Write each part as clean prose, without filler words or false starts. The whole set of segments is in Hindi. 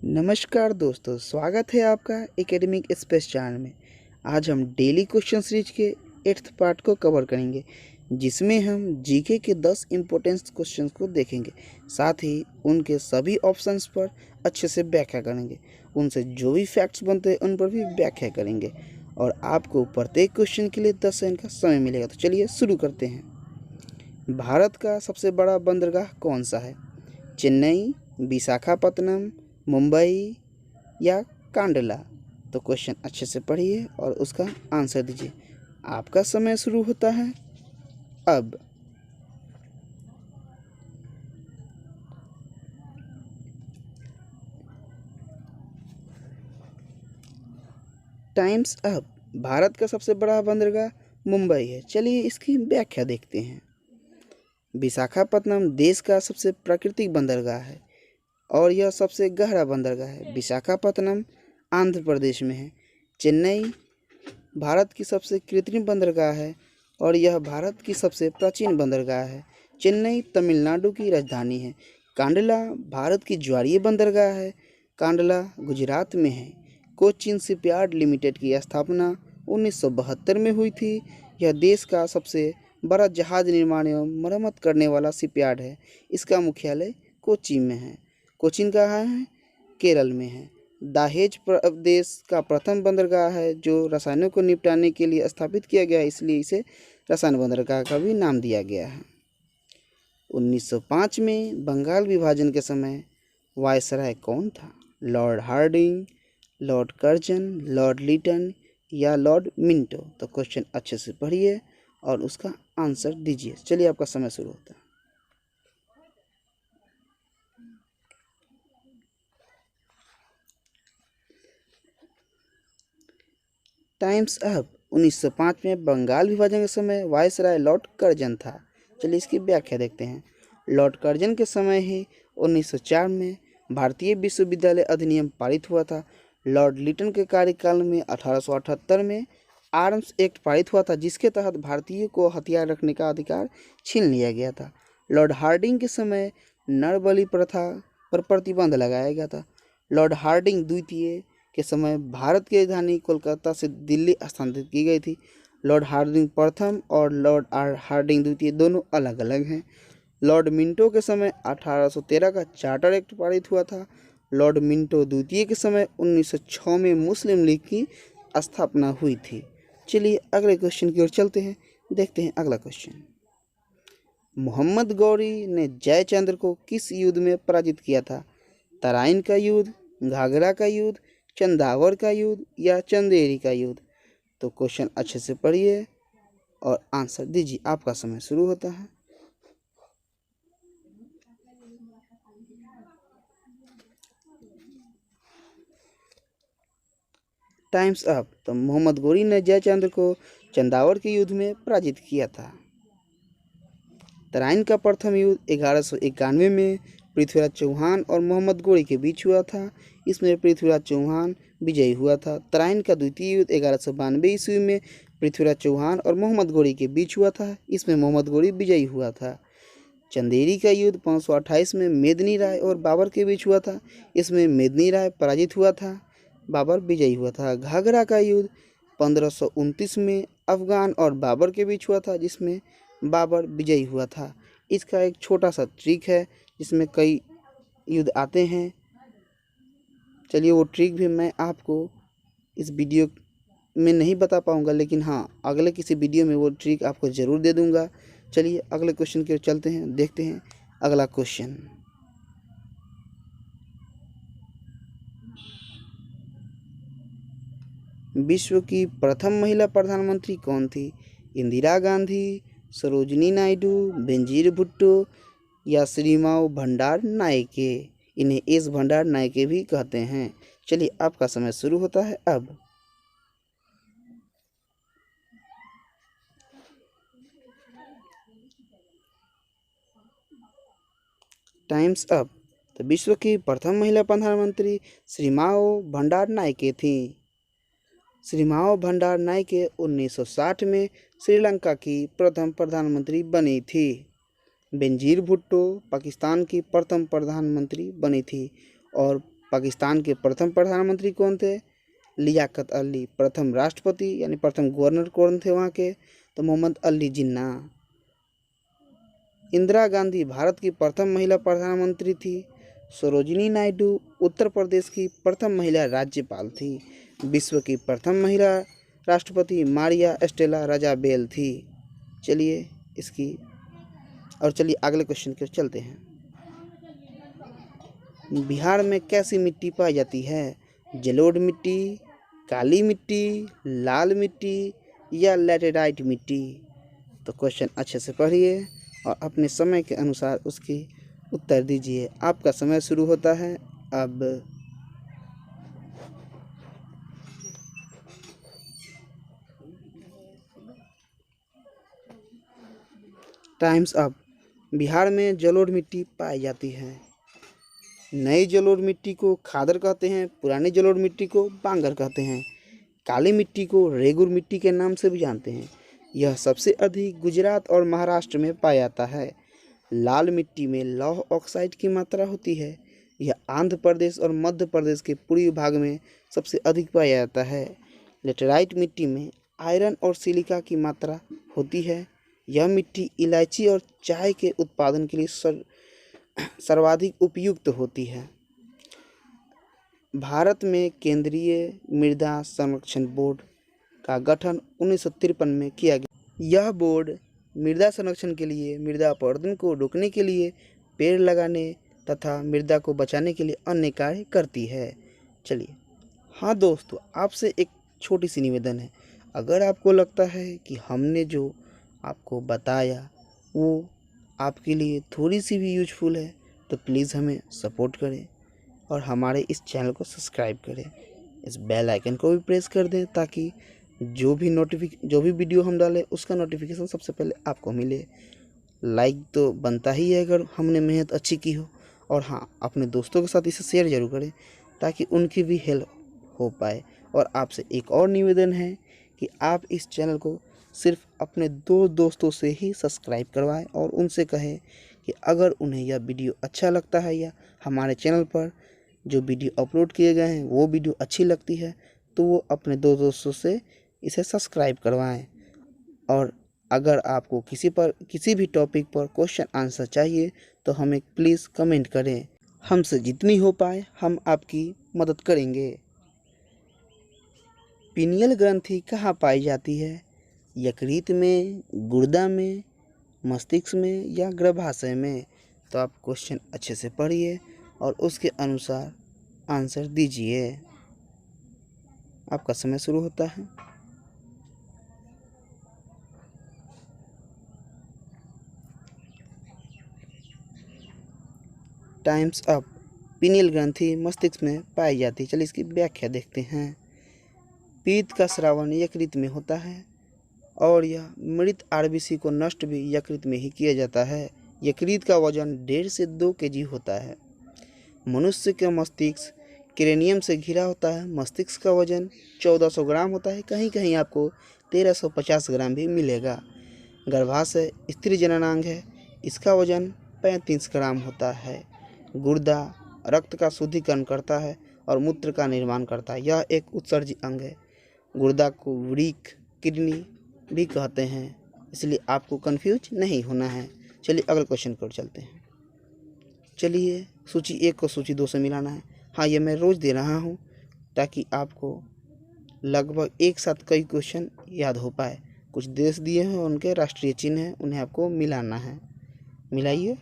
नमस्कार दोस्तों, स्वागत है आपका एकेडमिक स्पेस चैनल में। आज हम डेली क्वेश्चन सीरीज के 8th पार्ट को कवर करेंगे, जिसमें हम जीके के 10 इम्पोर्टेंट क्वेश्चंस को देखेंगे। साथ ही उनके सभी ऑप्शंस पर अच्छे से व्याख्या करेंगे। उनसे जो भी फैक्ट्स बनते हैं उन पर भी व्याख्या करेंगे और आपको प्रत्येक क्वेश्चन के लिए 10 सेकंड का समय मिलेगा। तो चलिए शुरू करते हैं। भारत का सबसे बड़ा बंदरगाह कौन सा है? चेन्नई, विशाखापत्तनम, मुंबई या कांडला? तो क्वेश्चन अच्छे से पढ़िए और उसका आंसर दीजिए। आपका समय शुरू होता है अब। Times up. भारत का सबसे बड़ा बंदरगाह मुंबई है। चलिए इसकी व्याख्या देखते हैं। विशाखापत्तनम देश का सबसे प्राकृतिक बंदरगाह है और यह सबसे गहरा बंदरगाह है। विशाखापत्तनम आंध्र प्रदेश में है। चेन्नई भारत की सबसे कृत्रिम बंदरगाह है और यह भारत की सबसे प्राचीन बंदरगाह है। चेन्नई तमिलनाडु की राजधानी है। कांडला भारत की ज्वारीय बंदरगाह है। कांडला गुजरात में है। कोचीन शिपयार्ड लिमिटेड की स्थापना 1972 में हुई थी। यह देश का सबसे बड़ा जहाज निर्माण एवं मरम्मत करने वाला शिपयार्ड है। इसका मुख्यालय कोच्चि में है। कोचीन कहाँ है? केरल में है। दाहेज प्रदेश का प्रथम बंदरगाह है जो रसायनों को निपटाने के लिए स्थापित किया गया है, इसलिए इसे रसायन बंदरगाह का भी नाम दिया गया है। 1905 में बंगाल विभाजन के समय वायसराय कौन था? Lord Hardinge, Lord Curzon, Lord Lytton या लॉर्ड मिंटो? तो क्वेश्चन अच्छे से पढ़िए और उसका आंसर दीजिए। चलिए आपका समय शुरू होता है। Times up. 1905 में बंगाल विभाजन के समय वायसराय लॉर्ड कर्जन था। चलिए इसकी व्याख्या देखते हैं। लॉर्ड कर्जन के समय ही 1904 में भारतीय विश्वविद्यालय अधिनियम पारित हुआ था। लॉर्ड लिटन के कार्यकाल में 1878 में आर्म्स एक्ट पारित हुआ था, जिसके तहत भारतीयों को हथियार रखने का अधिकार छीन लिया गया था। लॉर्ड हार्डिंग के समय नरबलि प्रथा पर प्रतिबंध लगाया गया था। लॉर्ड हार्डिंग द्वितीय के समय भारत की राजधानी कोलकाता से दिल्ली स्थानांतरित की गई थी। लॉर्ड हार्डिंग प्रथम और लॉर्ड हार्डिंग द्वितीय दोनों अलग अलग हैं। लॉर्ड मिंटो के समय 1813 का चार्टर एक्ट पारित हुआ था। लॉर्ड मिंटो द्वितीय के समय 1906 में मुस्लिम लीग की स्थापना हुई थी। चलिए अगले क्वेश्चन की ओर चलते हैं, देखते हैं अगला क्वेश्चन। मोहम्मद गौरी ने जयचंद्र को किस युद्ध में पराजित किया था? तराइन का युद्ध, घाघरा का युद्ध, चंदावर का युद्ध या चंदेरी का युद्ध? तो क्वेश्चन अच्छे से पढ़िए और आंसर दीजिए। आपका समय शुरू होता है। Times up. तो मोहम्मद गौरी ने जयचंद्र को चंदावर के युद्ध में पराजित किया था। तराइन का प्रथम युद्ध 1191 में पृथ्वीराज चौहान और मोहम्मद गौरी के बीच हुआ था। इसमें पृथ्वीराज चौहान विजयी हुआ था। तराइन का द्वितीय युद्ध 1192 ईस्वी में पृथ्वीराज चौहान और मोहम्मद गौरी के बीच हुआ था। इसमें मोहम्मद गौरी विजयी हुआ था। चंदेरी का युद्ध 528 में मेदिनी राय और बाबर के बीच हुआ था। इसमें मेदिनी राय पराजित हुआ था, बाबर विजयी हुआ था। घाघरा का युद्ध 1529 में अफगान और बाबर के बीच हुआ था, जिसमें बाबर विजयी हुआ था। इसका एक छोटा सा ट्रिक है जिसमें कई युद्ध आते हैं। चलिए वो ट्रिक भी मैं आपको इस वीडियो में नहीं बता पाऊंगा, लेकिन हाँ अगले किसी वीडियो में वो ट्रिक आपको ज़रूर दे दूंगा। चलिए अगले क्वेश्चन की ओर चलते हैं, देखते हैं अगला क्वेश्चन। विश्व की प्रथम महिला प्रधानमंत्री कौन थी? इंदिरा गांधी, सरोजिनी नायडू, बेनजीर भुट्टो या श्रीमाव भंडार नायके? इन्हें एस भंडार नायके भी कहते हैं। चलिए आपका समय शुरू होता है अब। Times up. तो विश्व की प्रथम महिला प्रधानमंत्री श्रीमाव भंडार नायके थी। श्रीमाव भंडार नायके 1960 में श्रीलंका की प्रथम प्रधानमंत्री बनी थी। बेनजीर भुट्टो पाकिस्तान की प्रथम प्रधानमंत्री बनी थी और पाकिस्तान के प्रथम प्रधानमंत्री कौन थे? लियाकत अली। प्रथम राष्ट्रपति यानी प्रथम गवर्नर कौन थे वहाँ के? तो मोहम्मद अली जिन्ना। इंदिरा गांधी भारत की प्रथम महिला प्रधानमंत्री थी। सरोजिनी नायडू उत्तर प्रदेश की प्रथम महिला राज्यपाल थी। विश्व की प्रथम महिला राष्ट्रपति मारिया एस्टेला रजाबेल थी। चलिए अगले क्वेश्चन की ओर चलते हैं। बिहार में कैसी मिट्टी पाई जाती है? जलोढ़ मिट्टी, काली मिट्टी, लाल मिट्टी या लैटेराइट मिट्टी? तो क्वेश्चन अच्छे से पढ़िए और अपने समय के अनुसार उसकी उत्तर दीजिए। आपका समय शुरू होता है अब। Times up. बिहार में जलोढ़ मिट्टी पाई जाती है। नई जलोढ़ मिट्टी को खादर कहते हैं, पुरानी जलोढ़ मिट्टी को बांगर कहते हैं। काली मिट्टी को रेगुर मिट्टी के नाम से भी जानते हैं। यह सबसे अधिक गुजरात और महाराष्ट्र में पाया जाता है। लाल मिट्टी में लौह ऑक्साइड की मात्रा होती है। यह आंध्र प्रदेश और मध्य प्रदेश के पूर्वी भाग में सबसे अधिक पाया जाता है। लेटेराइट मिट्टी में आयरन और सिलिका की मात्रा होती है। यह मिट्टी इलायची और चाय के उत्पादन के लिए सर्वाधिक उपयुक्त होती है। भारत में केंद्रीय मृदा संरक्षण बोर्ड का गठन 1953 में किया गया। यह बोर्ड मृदा संरक्षण के लिए, मृदा अपरदन को रोकने के लिए, पेड़ लगाने तथा मृदा को बचाने के लिए अन्य कार्य करती है। चलिए, हाँ दोस्तों, आपसे एक छोटी सी निवेदन है। अगर आपको लगता है कि हमने जो आपको बताया वो आपके लिए थोड़ी सी भी यूजफुल है तो प्लीज़ हमें सपोर्ट करें और हमारे इस चैनल को सब्सक्राइब करें। इस बेल आइकन को भी प्रेस कर दें ताकि जो भी वीडियो हम डालें उसका नोटिफिकेशन सबसे पहले आपको मिले। लाइक तो बनता ही है अगर हमने मेहनत अच्छी की हो, और हाँ, अपने दोस्तों के साथ इसे शेयर ज़रूर करें ताकि उनकी भी हेल्प हो पाए। और आपसे एक और निवेदन है कि आप इस चैनल को सिर्फ अपने 2 दोस्तों से ही सब्सक्राइब करवाएं और उनसे कहें कि अगर उन्हें यह वीडियो अच्छा लगता है या हमारे चैनल पर जो वीडियो अपलोड किए गए हैं वो वीडियो अच्छी लगती है तो वो अपने 2 दोस्तों से इसे सब्सक्राइब करवाएं। और अगर आपको किसी भी टॉपिक पर क्वेश्चन आंसर चाहिए तो हमें प्लीज़ कमेंट करें। हमसे जितनी हो पाए हम आपकी मदद करेंगे। पीनियल ग्रंथि कहाँ पाई जाती है? यकृत में, गुर्दा में, मस्तिष्क में या गर्भाशय में? तो आप क्वेश्चन अच्छे से पढ़िए और उसके अनुसार आंसर दीजिए। आपका समय शुरू होता है। Times up. पीनियल ग्रंथि मस्तिष्क में पाई जाती है। चलिए इसकी व्याख्या देखते हैं। पीत का स्रावन यकृत में होता है और यह मृत आरबीसी को नष्ट भी यकृत में ही किया जाता है। यकृत का वजन 1.5 से 2 केजी होता है। मनुष्य का मस्तिष्क क्रेनियम से घिरा होता है। मस्तिष्क का वजन 1400 ग्राम होता है, कहीं कहीं आपको 1350 ग्राम भी मिलेगा। गर्भाशय स्त्री जननांग है, इसका वजन 35 ग्राम होता है। गुर्दा रक्त का शुद्धिकरण करता है और मूत्र का निर्माण करता है। यह एक उत्सर्जी अंग है। गुर्दा को वृक्क, किडनी भी कहते हैं, इसलिए आपको कंफ्यूज नहीं होना है। चलिए अगले क्वेश्चन की ओर चलते हैं। चलिए सूची 1 को सूची 2 से मिलाना है। हाँ, ये मैं रोज़ दे रहा हूँ ताकि आपको लगभग एक साथ कई क्वेश्चन याद हो पाए। कुछ देश दिए हैं, उनके राष्ट्रीय चिन्ह हैं, उन्हें आपको मिलाना है। मिलाइए।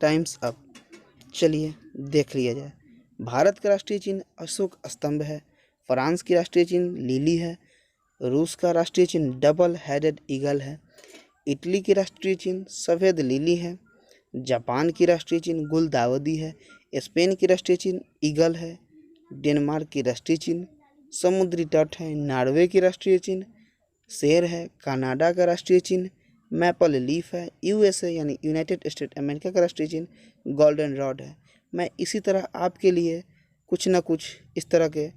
Time's up. चलिए देख लिया जाए। भारत का राष्ट्रीय चिन्ह अशोक स्तंभ है। फ्रांस की राष्ट्रीय चिन्ह लिली है। रूस का राष्ट्रीय चिन्ह डबल हेडेड ईगल है। इटली की राष्ट्रीय चिन्ह सफ़ेद लिली है। जापान की राष्ट्रीय चिन्ह गुलदाउदी है। स्पेन की राष्ट्रीय चिन्ह ईगल है। डेनमार्क की राष्ट्रीय चिन्ह समुद्री तट है। नॉर्वे की राष्ट्रीय चिन्ह शेर है। कनाडा का राष्ट्रीय चिन्ह मैपल लीफ है। यूएसए यानी यूनाइटेड स्टेट अमेरिका का राष्ट्रीय चिन्ह गोल्डन रॉड है। मैं इसी तरह आपके लिए कुछ ना कुछ इस तरह के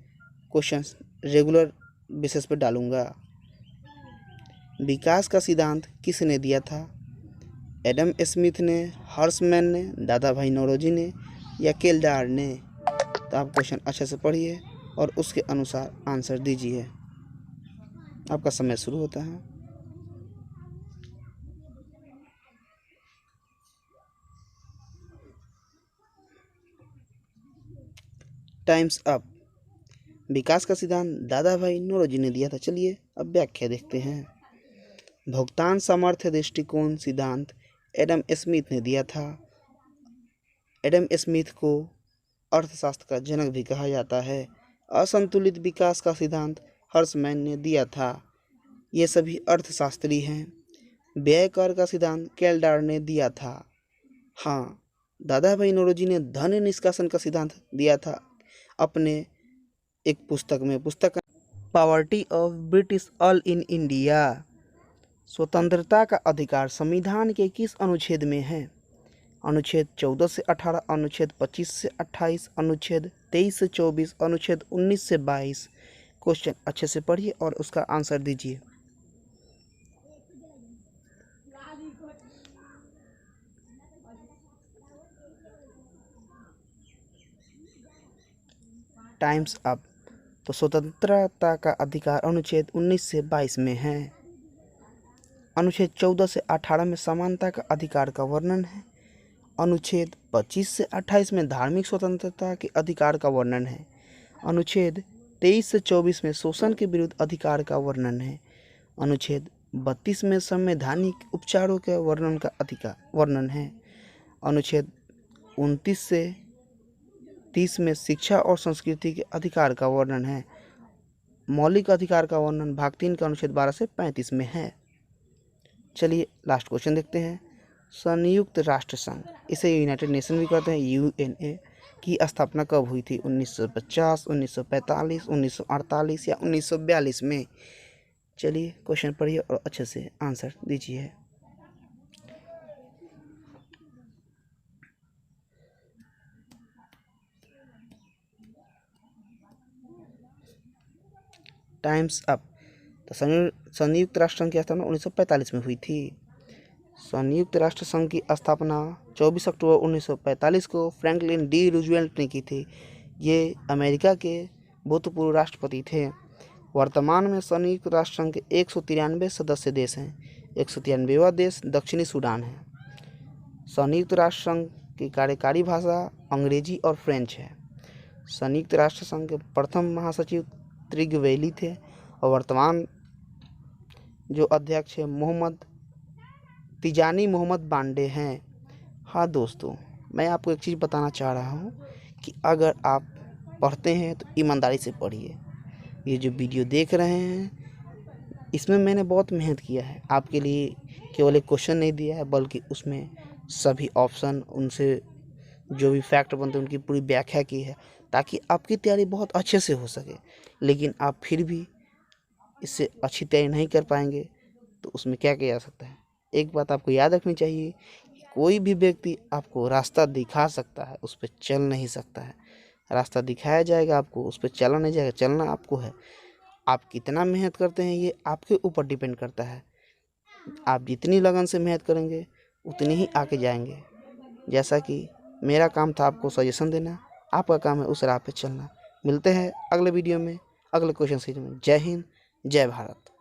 क्वेश्चंस रेगुलर बेसिस पर डालूंगा। विकास का सिद्धांत किसने दिया था? एडम स्मिथ ने, हर्षमैन ने, दादा भाई नौरोजी ने या केल्डार ने? तो आप क्वेश्चन अच्छे से पढ़िए और उसके अनुसार आंसर दीजिए। आपका समय शुरू होता है। Times up. विकास का सिद्धांत दादा भाई नौरोजी ने दिया था। चलिए अब व्याख्या देखते हैं। भुगतान सामर्थ्य दृष्टिकोण सिद्धांत एडम स्मिथ ने दिया था। एडम स्मिथ को अर्थशास्त्र का जनक भी कहा जाता है। असंतुलित विकास का सिद्धांत हर्षमैन ने दिया था। ये सभी अर्थशास्त्री हैं। व्यय कर का सिद्धांत केल्डार ने दिया था। हाँ, दादा भाई नौरोजी ने धन निष्कासन का सिद्धांत दिया था अपने एक पुस्तक में। पुस्तक poverty of British all in India. स्वतंत्रता का अधिकार संविधान के किस अनुच्छेद में है? अनुच्छेद 14 से 18, अनुच्छेद 25 से 28, अनुच्छेद 23 से 24, अनुच्छेद 19 से 22। क्वेश्चन अच्छे से पढ़िए और उसका आंसर दीजिए। Times up. तो स्वतंत्रता का अधिकार अनुच्छेद 19 से 22 में है। अनुच्छेद 14 से 18 में समानता का अधिकार का वर्णन है। अनुच्छेद 25 से 28 में धार्मिक स्वतंत्रता के अधिकार का वर्णन है। अनुच्छेद 23 से 24 में शोषण के विरुद्ध अधिकार का वर्णन है। अनुच्छेद 32 में संवैधानिक उपचारों के वर्णन है। अनुच्छेद 29 से 30 में शिक्षा और संस्कृति के अधिकार का वर्णन है। मौलिक अधिकार का वर्णन भाग 3 का अनुच्छेद 12 से 35 में है। चलिए लास्ट क्वेश्चन देखते हैं। संयुक्त राष्ट्र संघ, इसे यूनाइटेड नेशन भी कहते हैं, यूएनए, की स्थापना कब हुई थी? 1950, 1945, 1948 या 1942 में? चलिए क्वेश्चन पढ़िए और अच्छे से आंसर दीजिए। Times up. तो संयुक्त राष्ट्र संघ की स्थापना 1945 में हुई थी। संयुक्त राष्ट्र संघ की स्थापना 24 अक्टूबर 1945 को फ्रैंकलिन डी रूजवेल्ट ने की थी। ये अमेरिका के भूतपूर्व राष्ट्रपति थे। वर्तमान में संयुक्त राष्ट्र संघ के 193 सदस्य देश हैं। 193वां देश दक्षिणी सूडान है। संयुक्त राष्ट्र संघ की कार्यकारी भाषा अंग्रेजी और फ्रेंच है। संयुक्त राष्ट्र संघ के प्रथम महासचिव त्रिगवेली थे और वर्तमान जो अध्यक्ष है तिजानी मोहम्मद बांडे हैं। हाँ दोस्तों, मैं आपको एक चीज़ बताना चाह रहा हूँ कि अगर आप पढ़ते हैं तो ईमानदारी से पढ़िए। ये जो वीडियो देख रहे हैं इसमें मैंने बहुत मेहनत किया है। आपके लिए केवल एक क्वेश्चन नहीं दिया है बल्कि उसमें सभी ऑप्शन, उनसे जो भी फैक्ट बनते हैं उनकी पूरी व्याख्या की है ताकि आपकी तैयारी बहुत अच्छे से हो सके। लेकिन आप फिर भी इससे अच्छी तैयारी नहीं कर पाएंगे तो उसमें क्या किया जा सकता है? एक बात आपको याद रखनी चाहिए कि कोई भी व्यक्ति आपको रास्ता दिखा सकता है, उस पर चल नहीं सकता है। रास्ता दिखाया जाएगा आपको, उस पर चला नहीं जाएगा। चलना आपको है। आप कितना मेहनत करते हैं ये आपके ऊपर डिपेंड करता है। आप जितनी लगन से मेहनत करेंगे उतनी ही आगे जाएंगे। जैसा कि मेरा काम था आपको सजेशन देना, आपका काम है उस राह पे चलना। मिलते हैं अगले वीडियो में अगले क्वेश्चन सीरीज में। जय हिंद, जय भारत।